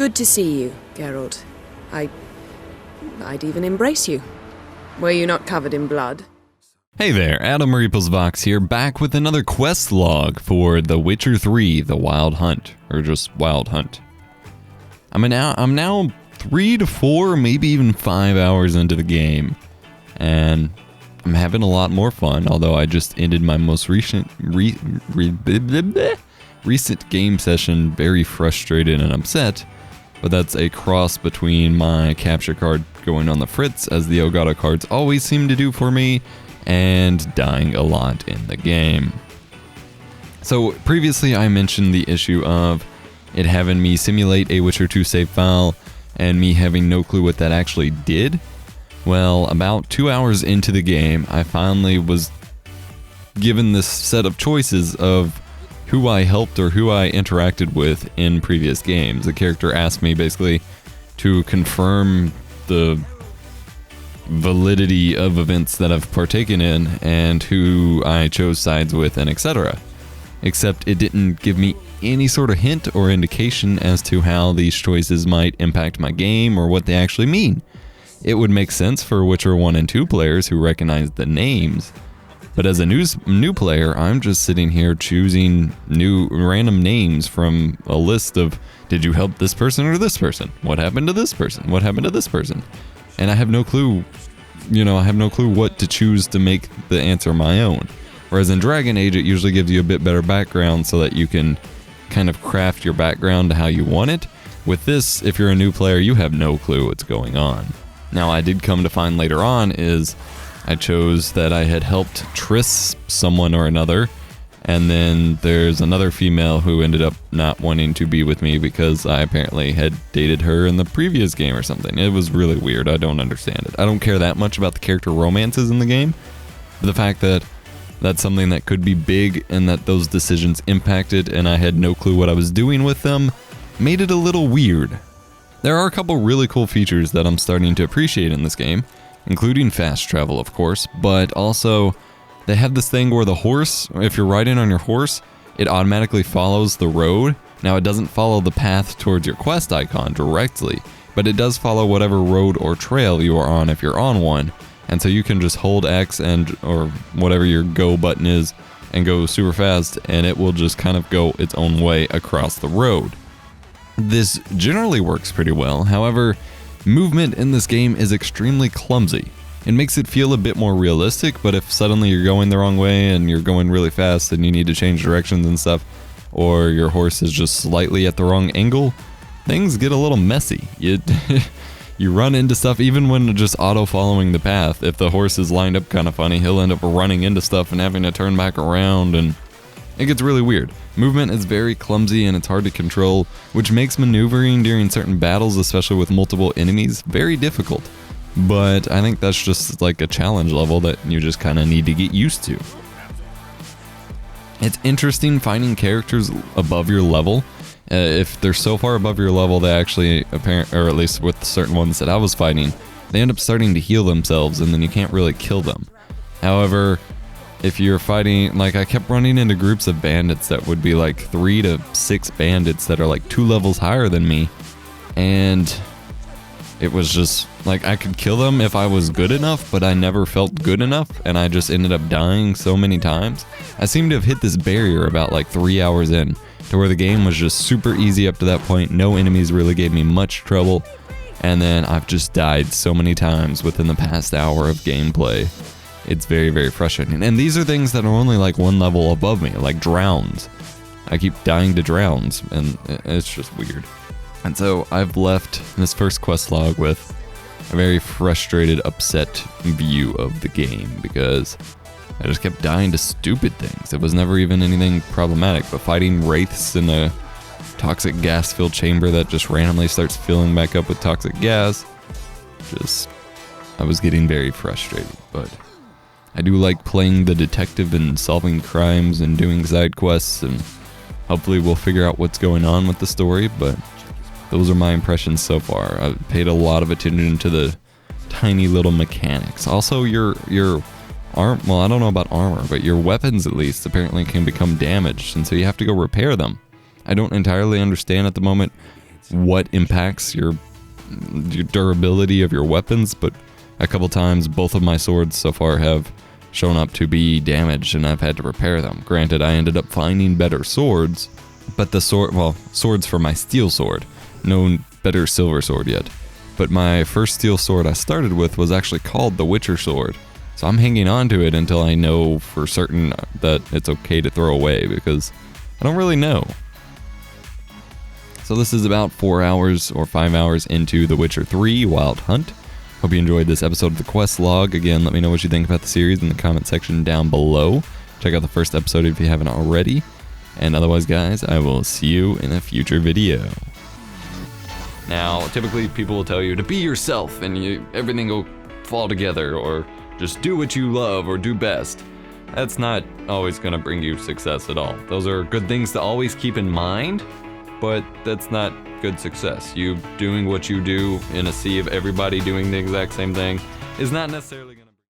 Good to see you, Geralt. I'd even embrace you. Were you not covered in blood? Hey there, Adam Vox here, back with another quest log for The Witcher 3, The Wild Hunt, or just Wild Hunt. I'm now 3 to 4, maybe even 5 hours into the game, and I'm having a lot more fun, although I just ended my most recent game session very frustrated and upset, but that's a cross between my capture card going on the fritz, as the Elgato cards always seem to do for me, and dying a lot in the game. So previously I mentioned the issue of it having me simulate a Witcher 2 save file and me having no clue what that actually did. Well, about 2 hours into the game, I finally was given this set of choices of who I helped or who I interacted with in previous games. The character asked me basically to confirm the validity of events that I've partaken in and who I chose sides with and etc. Except it didn't give me any sort of hint or indication as to how these choices might impact my game or what they actually mean. It would make sense for Witcher 1 and 2 players who recognize the names, but as a new player, I'm just sitting here choosing new random names from a list of, did you help this person or this person? What happened to this person? What happened to this person? And I have no clue, I have no clue what to choose to make the answer my own. Whereas in Dragon Age, it usually gives you a bit better background so that you can kind of craft your background to how you want it. With this, if you're a new player, you have no clue what's going on. Now, I did come to find later on is I chose that I had helped Triss someone or another, and then there's another female who ended up not wanting to be with me because I apparently had dated her in the previous game or something. It was really weird. I don't understand it. I don't care that much about the character romances in the game, but the fact that that's something that could be big and that those decisions impacted and I had no clue what I was doing with them made it a little weird. There are a couple really cool features that I'm starting to appreciate in this game, including fast travel, of course, but also they have this thing where the horse, if you're riding on your horse, it automatically follows the road. Now, it doesn't follow the path towards your quest icon directly, but it does follow whatever road or trail you are on if you're on one. And so you can just hold X or whatever your go button is and go super fast, and it will just kind of go its own way across the road. This generally works pretty well. However, movement in this game is extremely clumsy. It makes it feel a bit more realistic, but if suddenly you're going the wrong way and you're going really fast and you need to change directions and stuff, or your horse is just slightly at the wrong angle, things get a little messy. You run into stuff even when just auto-following the path. If the horse is lined up kind of funny, he'll end up running into stuff and having to turn back around, and it gets really weird. Movement is very clumsy and it's hard to control, which makes maneuvering during certain battles, especially with multiple enemies, very difficult. But I think that's just like a challenge level that you just kind of need to get used to. It's interesting finding characters above your level. If they're so far above your level, they actually, or at least with certain ones that I was fighting, they end up starting to heal themselves and then you can't really kill them. However, if you're fighting, like I kept running into groups of bandits that would be like 3 to 6 bandits that are like 2 levels higher than me, and it was just like I could kill them if I was good enough, but I never felt good enough, and I just ended up dying so many times. I seem to have hit this barrier about like 3 hours in, to where the game was just super easy up to that point. No enemies really gave me much trouble, and then I've just died so many times within the past hour of gameplay. It's very, very frustrating. And these are things that are only like 1 level above me, like drowns. I keep dying to drowns, and it's just weird. And so I've left this first quest log with a very frustrated, upset view of the game because I just kept dying to stupid things. It was never even anything problematic, but fighting wraiths in a toxic gas-filled chamber that just randomly starts filling back up with toxic gas, I was getting very frustrated. But I do like playing the detective and solving crimes and doing side quests, and hopefully we'll figure out what's going on with the story, but those are my impressions so far. I've paid a lot of attention to the tiny little mechanics. Also, your arm, well, I don't know about armor, but your weapons at least apparently can become damaged, and so you have to go repair them. I don't entirely understand at the moment what impacts your durability of your weapons, but a couple times both of my swords so far have shown up to be damaged and I've had to repair them. Granted, I ended up finding better swords, but swords for my steel sword. No better silver sword yet. But my first steel sword I started with was actually called the Witcher sword. So I'm hanging on to it until I know for certain that it's okay to throw away, because I don't really know. So this is about 4 hours or 5 hours into The Witcher 3 Wild Hunt. Hope you enjoyed this episode of the quest log. Again, let me know what you think about the series in the comment section down below. Check out the first episode if you haven't already. And otherwise, guys, I will see you in a future video. Now, typically people will tell you to be yourself and everything will fall together, or just do what you love or do best. That's not always going to bring you success at all. Those are good things to always keep in mind, but that's not good success. You doing what you do in a sea of everybody doing the exact same thing is not necessarily